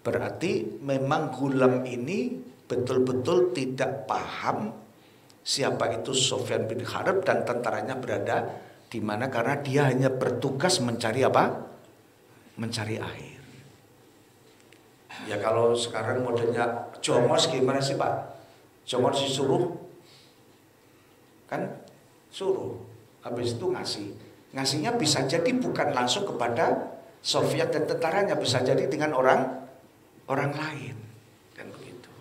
berarti memang gulam ini betul-betul tidak paham siapa itu Sufyan bin Harb dan tentaranya berada di mana, karena dia hanya bertugas mencari apa? Mencari air. Ya kalau sekarang modelnya jomos gimana sih Pak? Jomos disuruh, kan suruh, habis itu ngasih. Ngasihnya bisa jadi bukan langsung kepada Sufyan dan tentaranya, bisa jadi dengan orang lain, kan begitu.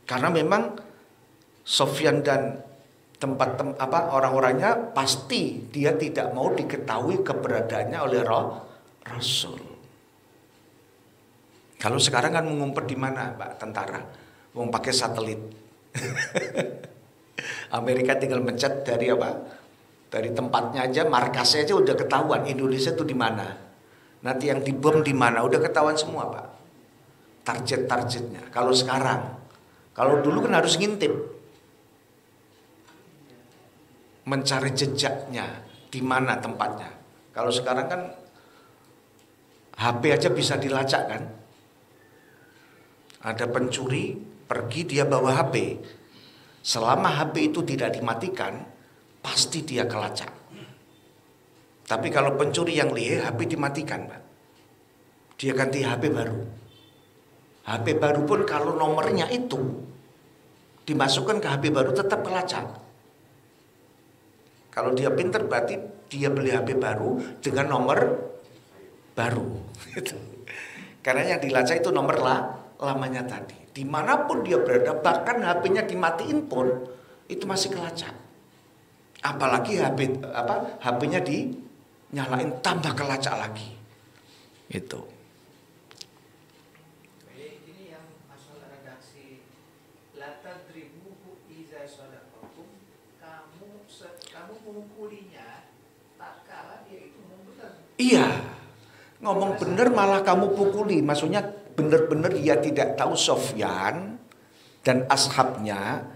Karena memang Sufyan dan orang-orangnya pasti dia tidak mau diketahui keberadaannya oleh Rasul. Kalau sekarang kan mengumpet di mana, Pak tentara? Mau pakai satelit. Amerika tinggal mencet dari apa? Dari tempatnya aja, markasnya aja udah ketahuan Indonesia itu di mana. Nanti yang dibom di mana udah ketahuan semua, Pak. Target-targetnya. Kalau sekarang, kalau dulu kan harus ngintip. Mencari jejaknya di mana tempatnya. Kalau sekarang kan HP aja bisa dilacak kan. Ada pencuri pergi dia bawa HP. Selama HP itu tidak dimatikan, pasti dia kelacak. Tapi kalau pencuri yang lihat HP dimatikan, Pak. Dia ganti HP baru. HP baru pun kalau nomornya itu dimasukkan ke HP baru tetap kelacak. Kalau dia pinter berarti dia beli HP baru dengan nomor baru. Karena yang dilacak itu nomor lamanya tadi. Dimanapun dia berada, bahkan HP-nya dimatiin pun itu masih kelacak. Apalagi HP-nya dinyalain tambah kelacak lagi. Itu. Ini yang masalah redaksi latar ribuhu iza sodaqakum, kamu memukulinya tak kalah dia itu ngomong benar. Iya, ngomong benar malah kamu pukuli. Maksudnya benar-benar dia tidak tahu Sufyan dan ashabnya.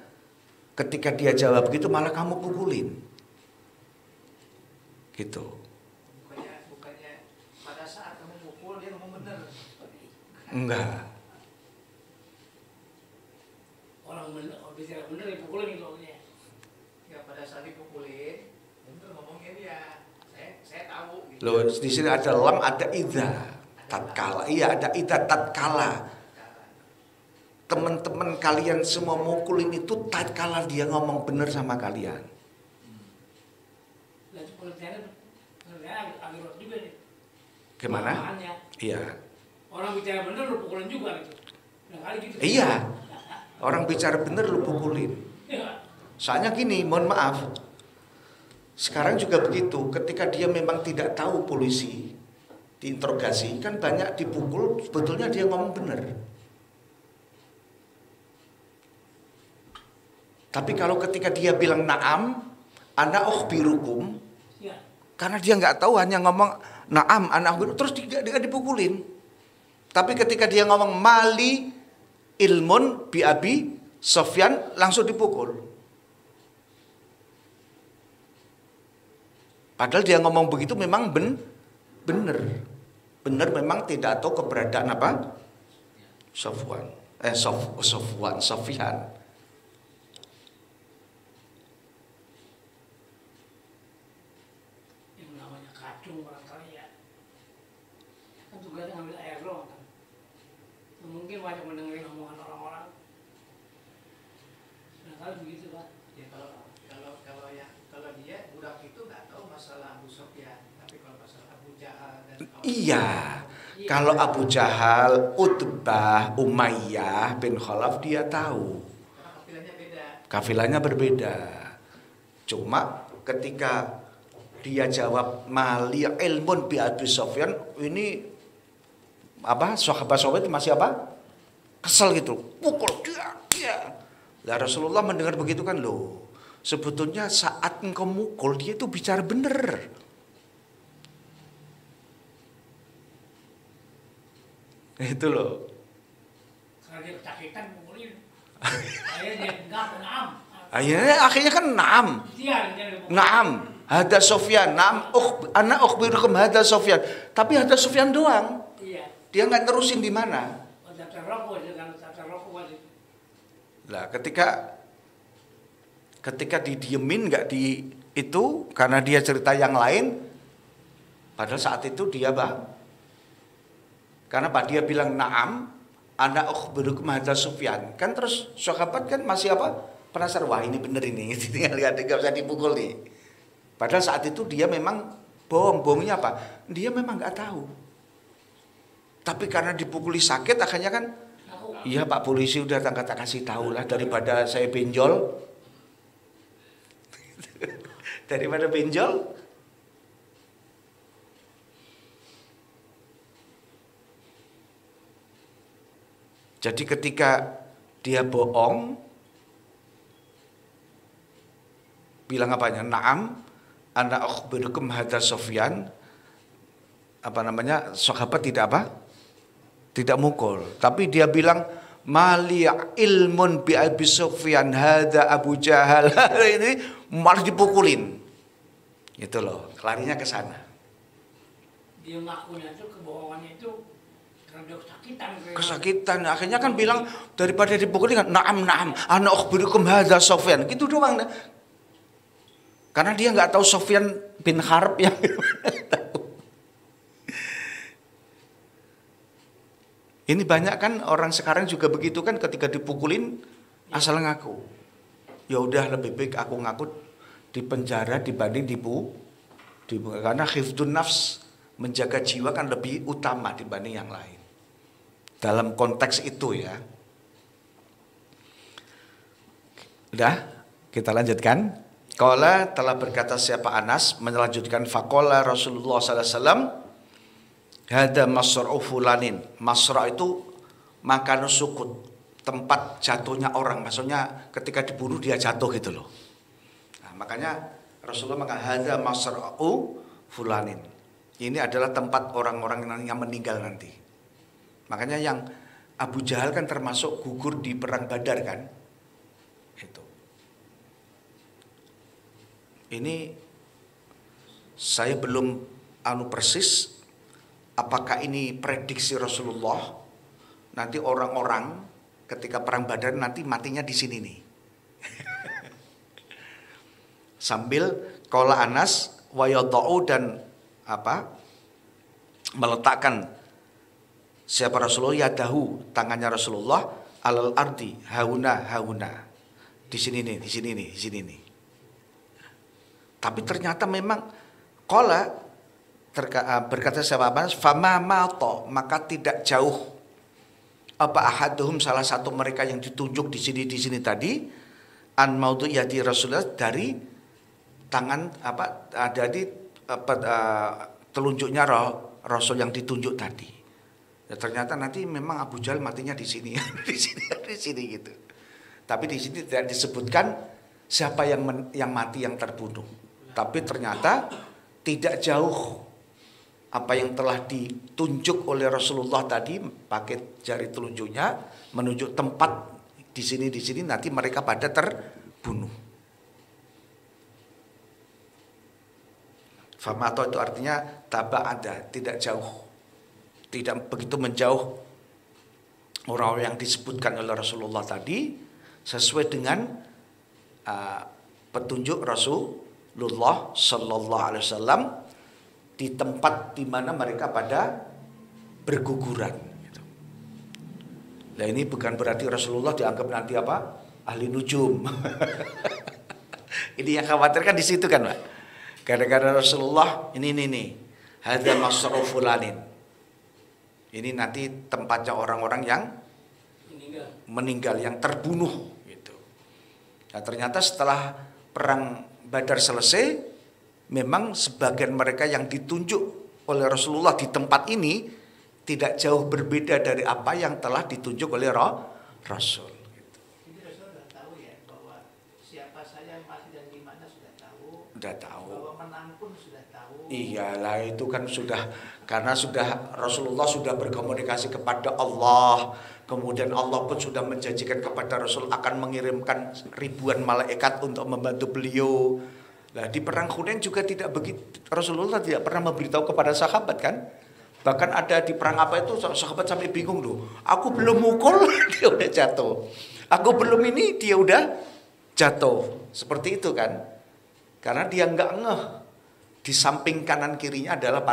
Ketika dia jawab begitu malah kamu pukulin. Gitu. Bukannya pada saat kamu pukul dia ngomong benar. Enggak. Orang bicara benar dipukulin gitu. Ya pada saat dipukulin, benar ngomongnya dia. Saya tahu. Gitu. Loh, di sini ada lam, ada idza. Tatkala. Iya, ada idza tatkala. Teman-teman kalian semua mukulin itu tatkala dia ngomong benar sama kalian. Dan pengertiannya agak berat juga nih. Gimana? Pemahamannya. Iya. Orang bicara benar lu pukulin juga gitu. Nah, kali gitu. Iya. Orang bicara benar lu pukulin. Ya. Soalnya gini, mohon maaf. Sekarang juga begitu, ketika dia memang tidak tahu polisi diinterogasi, kan banyak dipukul, sebetulnya dia ngomong benar. Tapi kalau ketika dia bilang na'am, ana ukhbirukum, Ya. karena dia nggak tahu hanya ngomong na'am, ana ukhbirukum, terus dia dipukulin. Tapi ketika dia ngomong mali ilmun bi abi Sufyan, langsung dipukul. Padahal dia ngomong begitu memang benar. Benar memang tidak tahu keberadaan apa? Sufyan. Sufyan. Yang namanya kacung barangkali ya. Kan tugasnya ngambil air doang kan. Mungkin banyak mendengarin omongan orang-orang. Barangkali begitu Pak. Ya kalau dia budak itu masalah Abu Sufyan, tapi kalau masalah Abu Jahal dan Iya. Kalau Abu Jahal, Utbah, Umayyah bin Khalaf dia tahu. karena kafilahnya beda. Kafilahnya berbeda. Cuma ketika dia jawab mali ilmun bi Abi Sufyan, ini apa? Sahabat-sahabat itu masih apa? Kesel gitu. Pukul dia. Lah Rasulullah mendengar begitu kan, loh. Sebetulnya saat engkau mukul dia itu bicara bener. Itu loh. Karena dia kesakitan mukulin. Akhirnya dia naam. Akhirnya kan naam. Dia dipukul. Naam. Hada Sufyan. Naam. Ana ukhbirukum hada Sufyan. Tapi hada Sufyan doang. Iya. Dia nggak terusin di mana. Tata rokok dia kan tata rokok aja. Lah ketika didiemin nggak di itu karena dia cerita yang lain. Padahal saat itu dia karena Pak dia bilang naam, ana ukhbirukum hada Sufyan. Kan terus sahabat kan masih apa? Penasaran, wah ini bener ini. Tinggal lihat enggak bisa dipukul nih. Padahal saat itu dia memang bohongnya apa? Dia memang nggak tahu. Tapi karena dipukuli sakit akhirnya kan iya Pak polisi udah tak kasih tahu lah daripada saya benjol. Daripada benjol. Jadi ketika dia bohong, bilang apanya? Naam, ana ukhbirukum hadza Sufyan. Apa namanya? Sahabat tidak apa? Tidak mukul. Tapi dia bilang mali ilmun bi Abi Sufyan hadza Abu Jahal. Ini malah dipukulin. Itu loh, larinya ke sana. Dia ngakunya itu kebohongannya itu karena dia Kesakitan. Akhirnya kan bilang daripada dipukulin kan naam ana ukhbirukum hadza Sufyan. Gitu doang. Karena dia nggak tahu Sufyan bin Harb yang ini banyak kan orang sekarang juga begitu kan ketika dipukulin asal ngaku. Ya udah lebih baik aku ngaku di penjara dibanding karena hifdzun nafs, menjaga jiwa kan lebih utama dibanding yang lain. Dalam konteks itu ya. Udah, kita lanjutkan. Qala telah berkata siapa Anas melanjutkan faqala Rasulullah sallallahu alaihi wasallam hada masra'u fulanin. Masra' itu makan sukut, tempat jatuhnya orang. Maksudnya ketika dibunuh dia jatuh gitu loh. Nah, makanya Rasulullah mengatakan hada masra'u fulanin. Ini adalah tempat orang-orang yang meninggal nanti. Makanya yang Abu Jahal kan termasuk gugur di perang Badar kan. Itu. Ini saya belum persis apakah ini prediksi Rasulullah nanti orang-orang ketika perang Badar nanti matinya di sini nih. Sambil qala Anas wa yadau dan meletakkan siapa Rasulullah yadahu tangannya Rasulullah alal ardi hauna di sini nih di sini nih. Tapi ternyata memang qala berkata siapa Anas fama mato maka tidak jauh ahaduhum salah satu mereka yang ditunjuk di sini tadi an maudhu yadi Rasulullah dari tangan dari telunjuknya Rasul yang ditunjuk tadi. Ya, ternyata nanti memang Abu Jahal matinya di sini di sini gitu. Tapi di sini tidak disebutkan siapa yang mati yang terbunuh. Tapi ternyata tidak jauh apa yang telah ditunjuk oleh Rasulullah tadi pakai jari telunjuknya menunjuk tempat di sini nanti mereka pada terbunuh. Famato itu artinya taba'ada, tidak jauh. Tidak begitu menjauh orang-orang yang disebutkan oleh Rasulullah tadi sesuai dengan petunjuk Rasulullah sallallahu alaihi wasallam di tempat di mana mereka pada berguguran gitu. Nah ini bukan berarti Rasulullah dianggap nanti ahli nujum. Ini yang khawatir kan di situ kan, Pak. Gara-gara Rasulullah ini nih. Hadza masrafu fulanin. Ini nanti tempatnya orang-orang yang meninggal, yang terbunuh gitu. Nah, ternyata setelah perang Badar selesai, memang sebagian mereka yang ditunjuk oleh Rasulullah di tempat ini tidak jauh berbeda dari apa yang telah ditunjuk oleh Rasul. Jadi Rasul sudah tahu ya bahwa siapa saja yang mati dan di mana sudah tahu. Sudah tahu. Bahwa menang pun sudah tahu. Iyalah, itu kan sudah, karena sudah Rasulullah sudah berkomunikasi kepada Allah. Kemudian Allah pun sudah menjanjikan kepada Rasul akan mengirimkan ribuan malaikat untuk membantu beliau. Nah, di perang Hunain juga tidak begitu. Rasulullah tidak pernah memberitahu kepada sahabat kan. Bahkan ada di perang apa itu sahabat sampai bingung loh. Aku belum mukul dia udah jatuh. Aku belum ini dia udah jatuh. Seperti itu kan. Karena dia nggak ngeh. Di samping kanan kirinya adalah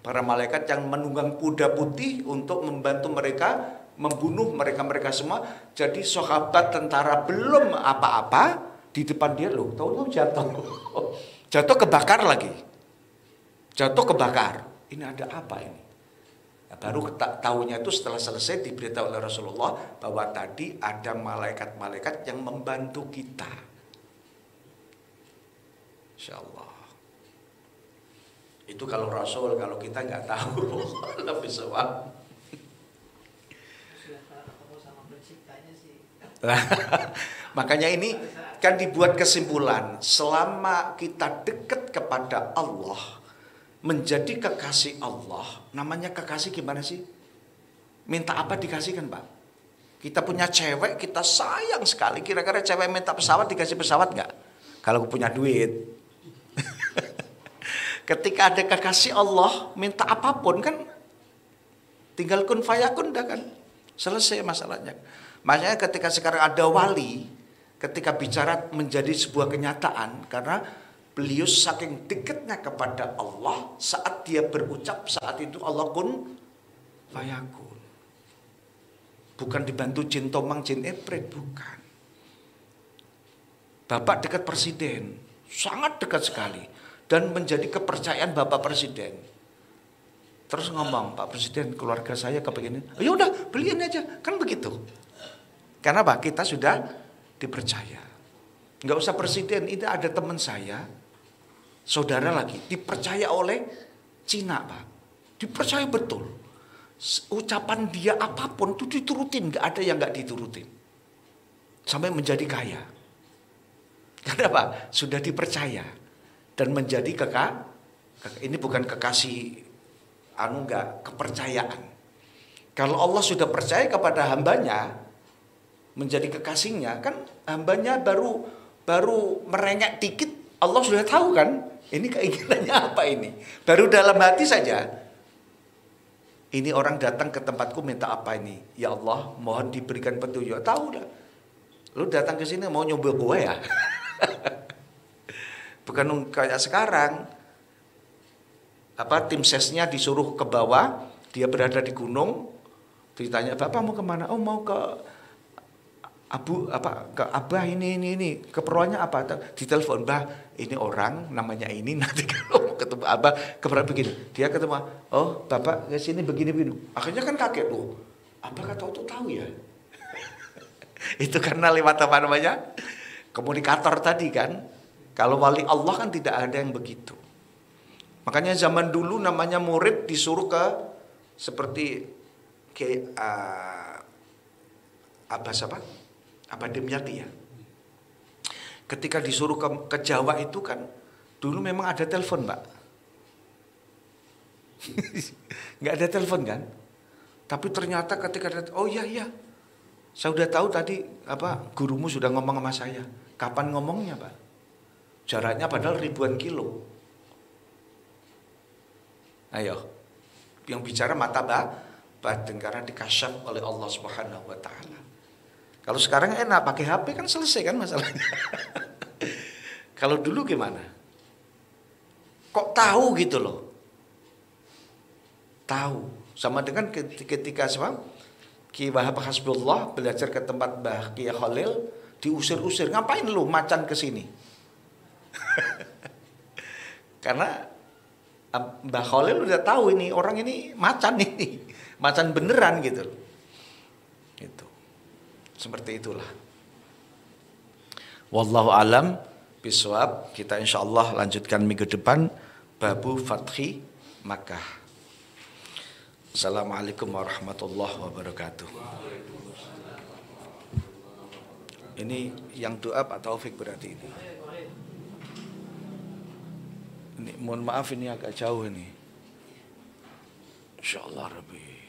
para malaikat yang menunggang kuda putih untuk membantu mereka membunuh mereka semua. Jadi sahabat tentara belum apa-apa di depan dia loh, tahu jatuh. Jatuh kebakar lagi. Jatuh kebakar. Ini ada apa ini? Nah, baru tahunya itu setelah selesai diberitahu oleh Rasulullah bahwa tadi ada malaikat-malaikat yang membantu kita. Insyaallah. Itu kalau Rasul, kalau kita nggak tahu lebih sewak. Sudah ketemu sama penciptanya sih. Makanya ini kan dibuat kesimpulan, selama kita dekat kepada Allah, menjadi kekasih Allah, namanya kekasih gimana sih? Minta apa dikasihkan, Pak? Kita punya cewek, kita sayang sekali. Kira-kira cewek minta pesawat dikasih pesawat nggak? Kalau punya duit. Ketika ada kekasih Allah, minta apapun kan, tinggal kun fayakun dah kan, selesai masalahnya. Makanya ketika sekarang ada wali, ketika bicara menjadi sebuah kenyataan, karena beliau saking dekatnya kepada Allah, saat dia berucap, saat itu Allah kun fayakun. Bukan dibantu jin tomang, jin epret, bukan. Bapak dekat presiden, sangat dekat sekali. Dan menjadi kepercayaan Bapak Presiden. Terus ngomong, Pak Presiden, keluarga saya kepingin, ya udah beliin aja, kan begitu. Karena Pak, kita sudah dipercaya. Nggak usah presiden, ini ada teman saya, saudara lagi, dipercaya oleh Cina, Pak. Dipercaya betul. Ucapan dia apapun itu diturutin, nggak ada yang nggak diturutin. Sampai menjadi kaya. Kenapa? Sudah dipercaya. Dan menjadi ini bukan kekasih enggak, kepercayaan. Kalau Allah sudah percaya kepada hambanya menjadi kekasihnya, kan hambanya baru merengek dikit, Allah sudah tahu kan ini keinginannya apa ini. Baru dalam hati saja, ini orang datang ke tempatku minta apa ini, ya Allah mohon diberikan petunjuk. Tahu dah, lu datang ke sini mau nyoba gua ya. Bukan kayak sekarang, tim sesnya disuruh ke bawah, dia berada di gunung, ditanya Bapak mau kemana? Oh mau ke ke Abah ini, keperluannya apa? Ditelepon, Bah ini orang namanya ini, nanti kalau ketemu Abah keperluan begini, dia ketemu, oh Bapak ke sini begini. Akhirnya kan kaget loh, Abah kata tahu ya. Itu karena lewat apa namanya? Komunikator tadi kan. Kalau wali Allah kan tidak ada yang begitu. Makanya zaman dulu namanya murid disuruh ke seperti ke Abah Demyati ya. Ketika disuruh ke Jawa itu kan dulu memang ada telepon, Mbak. Nggak ada telepon kan? Tapi ternyata ketika oh iya, saya udah tahu tadi gurumu sudah ngomong sama saya. Kapan ngomongnya, Pak? Jaraknya padahal ribuan kilo. Ayo, yang bicara mata batin karena dikasyaf oleh Allah Subhanahu Wa Taala. Kalau sekarang enak pakai HP kan selesai kan masalahnya. Kalau dulu gimana? Kok tahu gitu loh? Tahu. Sama dengan ketika Ki Wahab Hasbullah belajar ke tempat Mbah Ki Khalil, diusir-usir. Ngapain lu macan ke sini? Karena Mbah Khalil udah tahu ini orang ini macan ini, macan beneran gitu. Itu. Seperti itulah. Wallahu alam bisawab. Kita insyaallah lanjutkan minggu depan babu fathi Makkah. Assalamualaikum warahmatullahi wabarakatuh. Ini yang doa Pak Taufik berarti ini. Ini mohon maaf ini agak jauh ini. Insyaallah Rabbi.